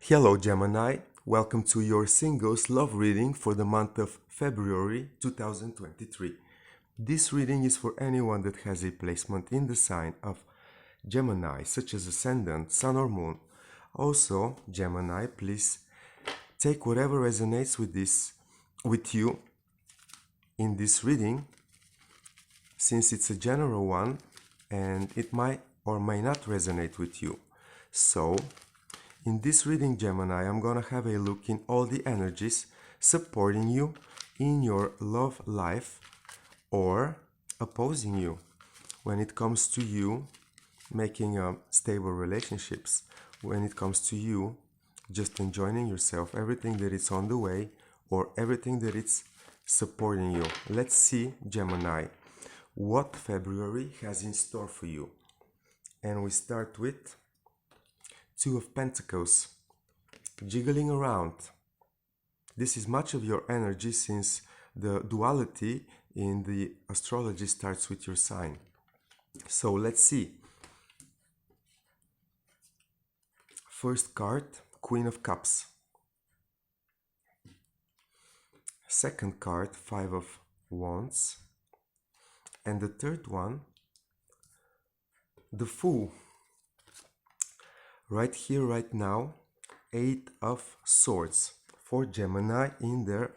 Hello Gemini, welcome to your singles love reading for the month of February 2023. This reading is for anyone that has a placement in the sign of Gemini, such as Ascendant, Sun or Moon. Also, Gemini, please take whatever resonates with you in this reading, since it's a general one and it might or may not resonate with you. So, in this reading, Gemini, I'm gonna have a look in all the energies supporting you in your love life or opposing you when it comes to you making stable relationships, when it comes to you just enjoying yourself, everything that is on the way or everything that is supporting you. Let's see, Gemini, what February has in store for you. And we start with Two of Pentacles, jiggling around. This is much of your energy since the duality in the astrology starts with your sign. So let's see. First card, Queen of Cups. Second card, Five of Wands. And the third one, the Fool. Right here, right now, Eight of Swords for Gemini in their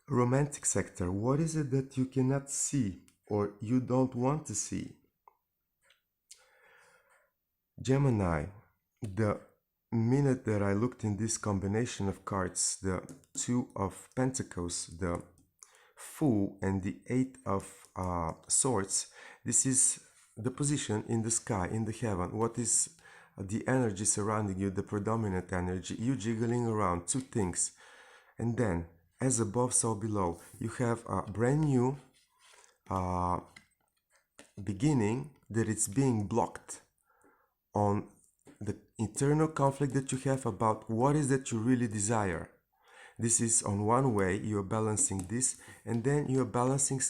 romantic sector. What is it that you cannot see or you don't want to see? Gemini, the minute that I looked in this combination of cards, the Two of Pentacles, the Fool and the Eight of Swords, this is the position in the sky, in the heaven. What is the energy surrounding you, the predominant energy? You jiggling around two things. And then, as above, so below, you have a brand new beginning that it's being blocked on the internal conflict that you have about what is that you really desire. This is on one way, you're balancing this, and then you're balancing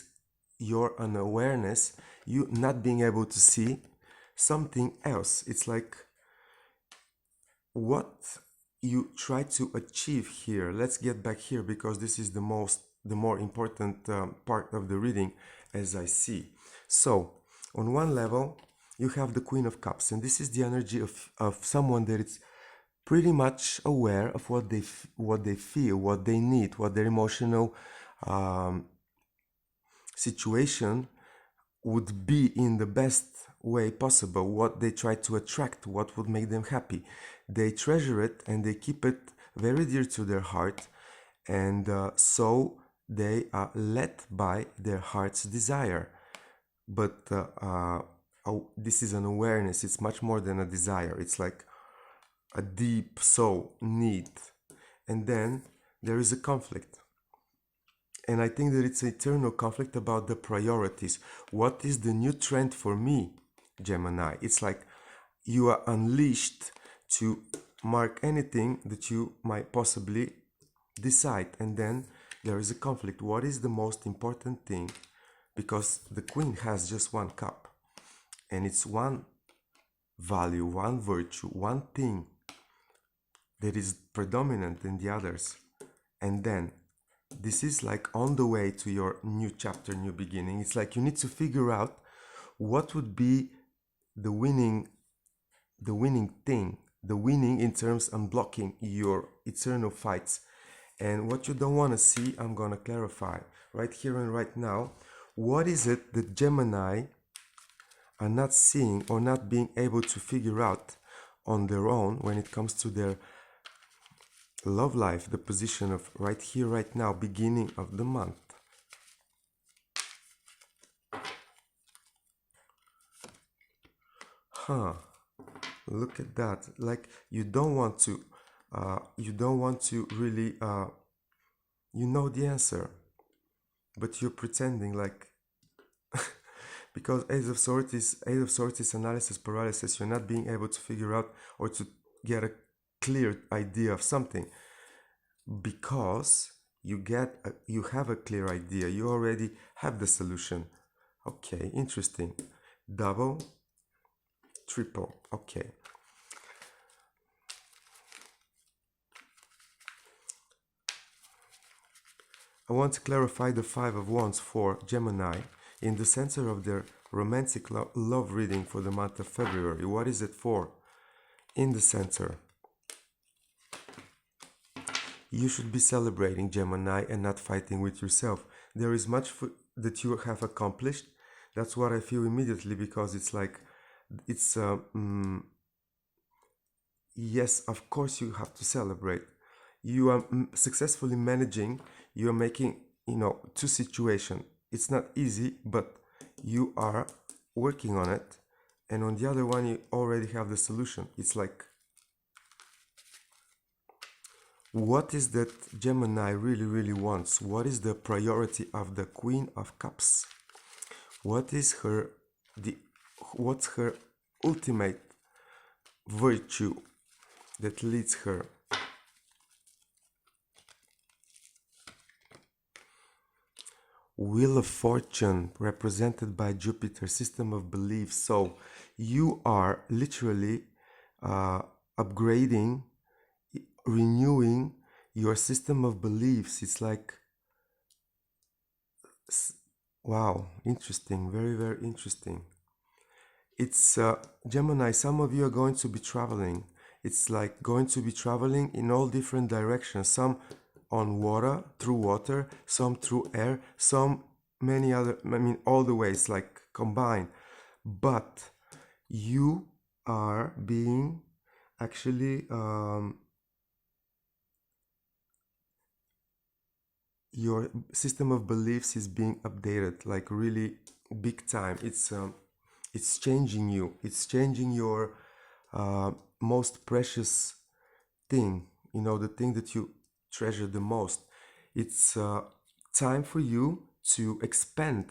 your unawareness, you not being able to see something else. It's like what you try to achieve here. Let's get back here because this is the more important part of the reading as I see. So on one level you have the Queen of Cups, and this is the energy of someone that is pretty much aware of what they feel, what they need, what their emotional situation would be in the best way possible, what they try to attract, what would make them happy. They treasure it and they keep it very dear to their heart, and so they are led by their heart's desire. But this is an awareness, it's much more than a desire, it's like a deep soul need. And then there is a conflict. And I think that it's an eternal conflict about the priorities. What is the new trend for me, Gemini? It's like you are unleashed to mark anything that you might possibly decide. And then there is a conflict. What is the most important thing? Because the Queen has just one cup. And it's one value, one virtue, one thing that is predominant in the others. And then this is like on the way to your new chapter, new beginning. It's like you need to figure out what would be the winning thing, the winning in terms of unblocking your eternal fights. And what you don't want to see, I'm gonna clarify right here and right now. What is it that Gemini are not seeing or not being able to figure out on their own when it comes to their love life, the position of right here, right now, beginning of the month? Look at that. Like you don't want to really you know the answer, but you're pretending like because Eight of Swords is analysis paralysis. You're not being able to figure out or to get a clear idea of something, because you have a clear idea, you already have the solution. Okay, interesting. Double, triple. Okay, I want to clarify the Five of Wands for Gemini in the center of their romantic love reading for the month of February. What is it for? In the center. You should be celebrating, Gemini, and not fighting with yourself. There is much that you have accomplished. That's what I feel immediately, because it's like, it's, yes, of course you have to celebrate. You are successfully managing, you are making, two situations. It's not easy, but you are working on it. And on the other one, you already have the solution. It's like, what is that Gemini really wants? What is the priority of the Queen of Cups? What's her ultimate virtue that leads her? Wheel of Fortune, represented by Jupiter, system of beliefs. So you are literally upgrading, renewing your system of beliefs. It's like, wow, interesting, very interesting. It's Gemini, some of you are going to be traveling. It's like going to be traveling in all different directions, some on water, through water, some through air, some many other, all the ways, like combined. But you are being actually your system of beliefs is being updated, like really big time. It's changing you. It's changing your most precious thing, the thing that you treasure the most. It's time for you to expand.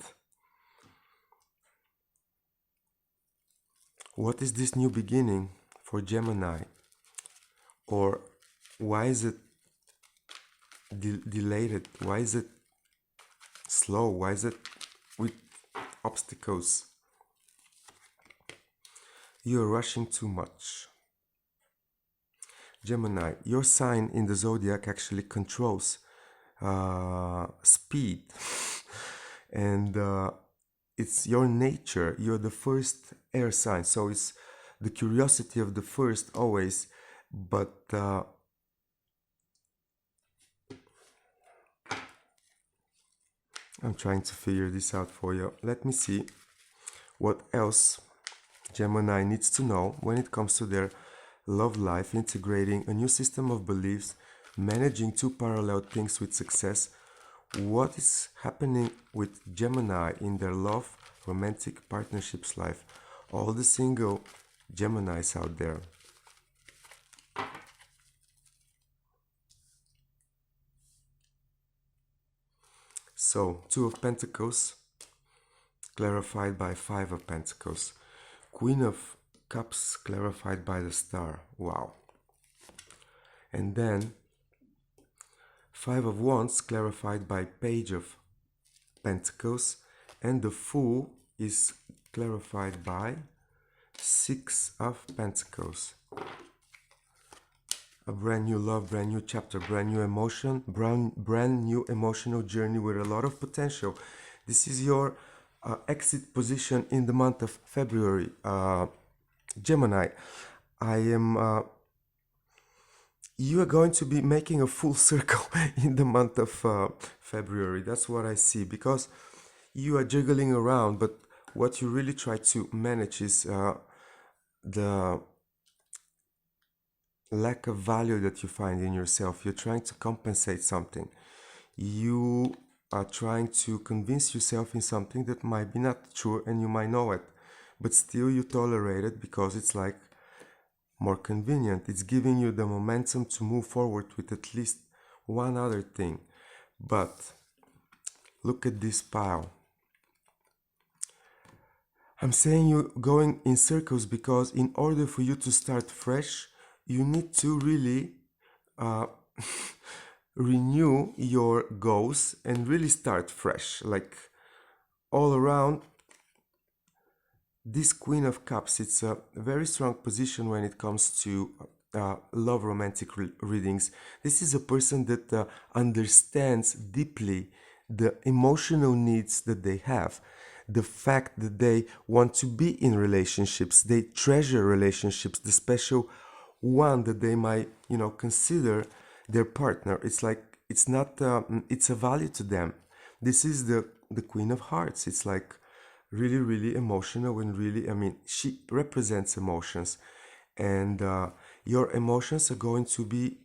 What is this new beginning for Gemini? Or why is it delayed? Why is it slow? Why is it with obstacles? You're rushing too much. Gemini, your sign in the zodiac actually controls speed, and it's your nature. You're the first air sign, so it's the curiosity of the first always, but I'm trying to figure this out for you. Let me see what else Gemini needs to know when it comes to their love life, integrating a new system of beliefs, managing two parallel things with success. What is happening with Gemini in their love, romantic partnerships life? All the single Geminis out there. So, Two of Pentacles, clarified by Five of Pentacles. Queen of Cups, clarified by the Star. Wow. And then Five of Wands, clarified by Page of Pentacles. And the Fool is clarified by Six of Pentacles. A brand new love, brand new chapter, brand new emotion, brand new emotional journey with a lot of potential. This is your exit position in the month of February. Gemini, you are going to be making a full circle in the month of February. That's what I see, because you are jiggling around, but what you really try to manage is the lack of value that you find in yourself. You're trying to compensate something. You are trying to convince yourself in something that might be not true, and you might know it, but still you tolerate it because it's like more convenient. It's giving you the momentum to move forward with at least one other thing. But look at this pile. I'm saying you're going in circles because in order for you to start fresh, you need to really renew your goals and really start fresh. Like all around, this Queen of Cups, it's a very strong position when it comes to love romantic readings. This is a person that understands deeply the emotional needs that they have, the fact that they want to be in relationships, they treasure relationships, the special one that they might, consider their partner. It's like it's not, it's a value to them. This is the Queen of Hearts. It's like really, really emotional and really, she represents emotions, and your emotions are going to be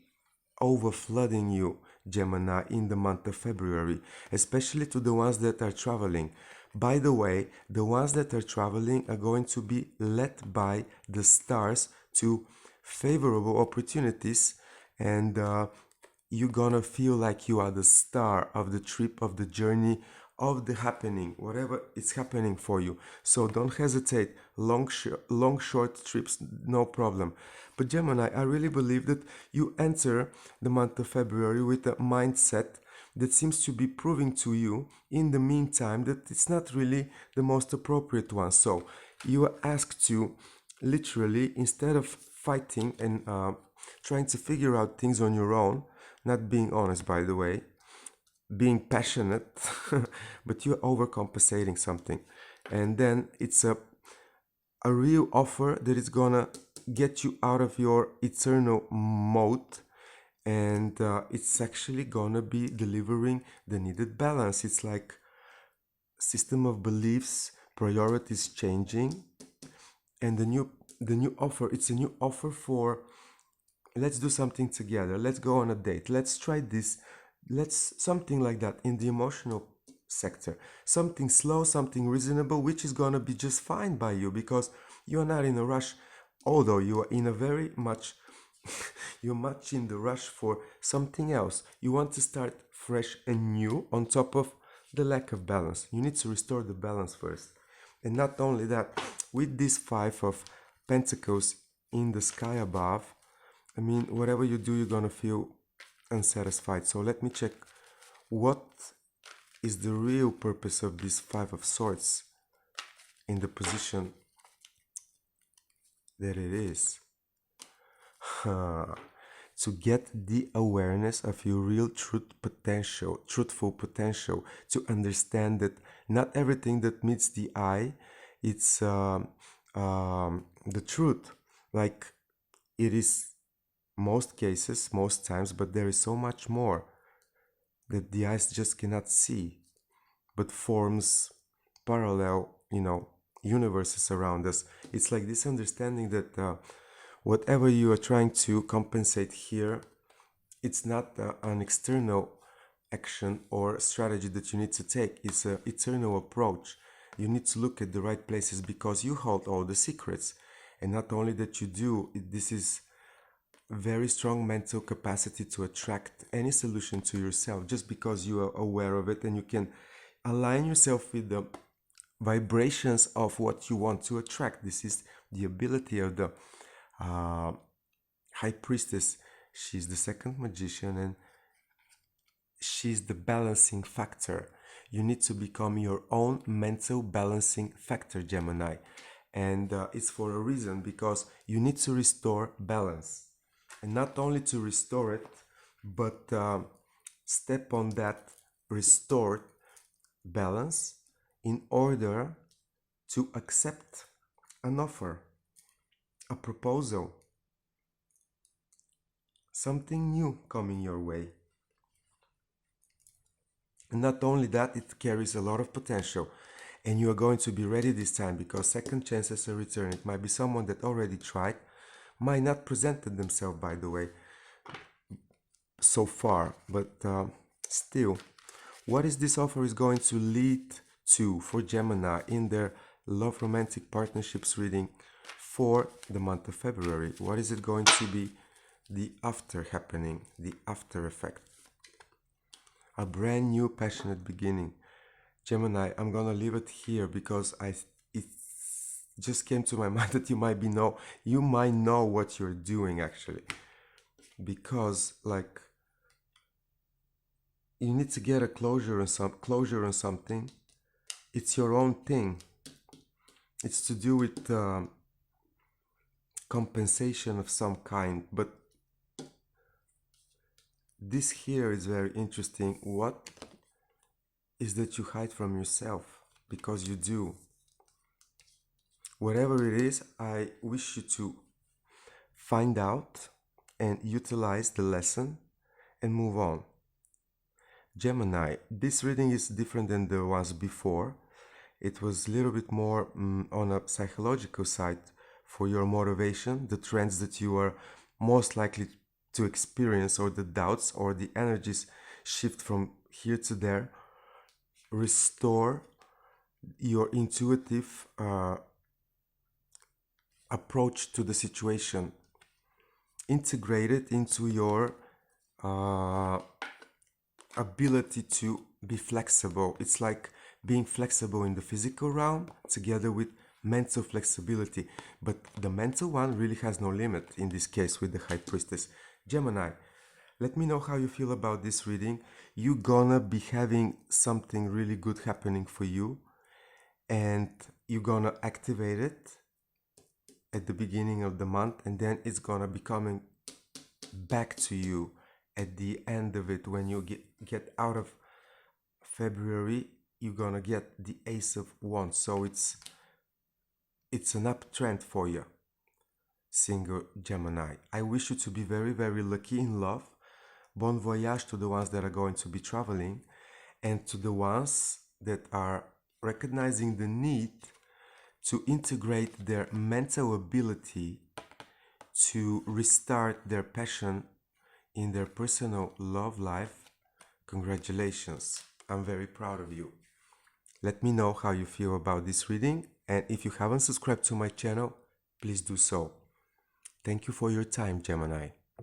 overflooding you, Gemini, in the month of February, especially to the ones that are traveling. By the way, the ones that are traveling are going to be led by the stars to favorable opportunities, and you're gonna feel like you are the star of the trip, of the journey, of the happening, whatever is happening for you. So don't hesitate. Long, short trips, no problem. But Gemini, I really believe that you enter the month of February with a mindset that seems to be proving to you in the meantime that it's not really the most appropriate one. So you are asked to literally, instead of fighting and trying to figure out things on your own, not being honest, by the way, being passionate, but you're overcompensating something. And then it's a real offer that is gonna get you out of your eternal mode, and it's actually gonna be delivering the needed balance. It's like system of beliefs, priorities changing, and the new offer, it's a new offer for, let's do something together, let's go on a date, let's try this, let's something like that in the emotional sector. Something slow, something reasonable, which is gonna be just fine by you because you are not in a rush, although you are in a very much you're much in the rush for something else. You want to start fresh and new on top of the lack of balance. You need to restore the balance first. And not only that, with this Five of Pentacles in the sky above, whatever you do, you're gonna feel unsatisfied. So let me check what is the real purpose of this Five of Swords in the position that it is. To get the awareness of your real truthful potential, to understand that not everything that meets the eye, it's the truth. Like it is most cases, most times, but there is so much more that the eyes just cannot see, but forms parallel, universes around us. It's like this understanding that whatever you are trying to compensate here, it's not an external action or strategy that you need to take. It's an eternal approach. You need to look at the right places because you hold all the secrets. And not only that you do, this is very strong mental capacity to attract any solution to yourself just because you are aware of it, and you can align yourself with the vibrations of what you want to attract. This is the ability of the High Priestess. She's the second magician, and she's the balancing factor. You need to become your own mental balancing factor, Gemini. And it's for a reason, because you need to restore balance. And not only to restore it, but step on that restored balance in order to accept an offer, a proposal, something new coming your way. And not only that, it carries a lot of potential, and you are going to be ready this time because second chances are return. It might be someone that already tried, might not presented themselves, by the way, so far, but still, what is this offer is going to lead to for Gemini in their love romantic partnerships reading for the month of February? What is it going to be the after happening, the after effect? A brand new passionate beginning. Gemini, I'm gonna leave it here because it just came to my mind that you might know what you're doing actually, because like you need to get a closure on something. It's your own thing. It's to do with compensation of some kind. But this here is very interesting. What is that you hide from yourself? Because you do. Whatever it is, I wish you to find out and utilize the lesson and move on. Gemini, this reading is different than the ones before. It was a little bit more on a psychological side for your motivation, the trends that you are most likely to experience, or the doubts or the energies shift from here to there. Restore your intuitive approach to the situation. Integrate it into your ability to be flexible. It's like being flexible in the physical realm together with mental flexibility. But the mental one really has no limit in this case with the High Priestess. Gemini, let me know how you feel about this reading. You're gonna be having something really good happening for you, and you're gonna activate it at the beginning of the month, and then it's gonna be coming back to you at the end of it. When you get out of February, you're gonna get the Ace of Wands. So it's an uptrend for you, single Gemini. I wish you to be very, very lucky in love. Bon voyage to the ones that are going to be traveling, and to the ones that are recognizing the need to integrate their mental ability to restart their passion in their personal love life. Congratulations. I'm very proud of you. Let me know how you feel about this reading, and if you haven't subscribed to my channel, please do so. Thank you for your time, Gemini.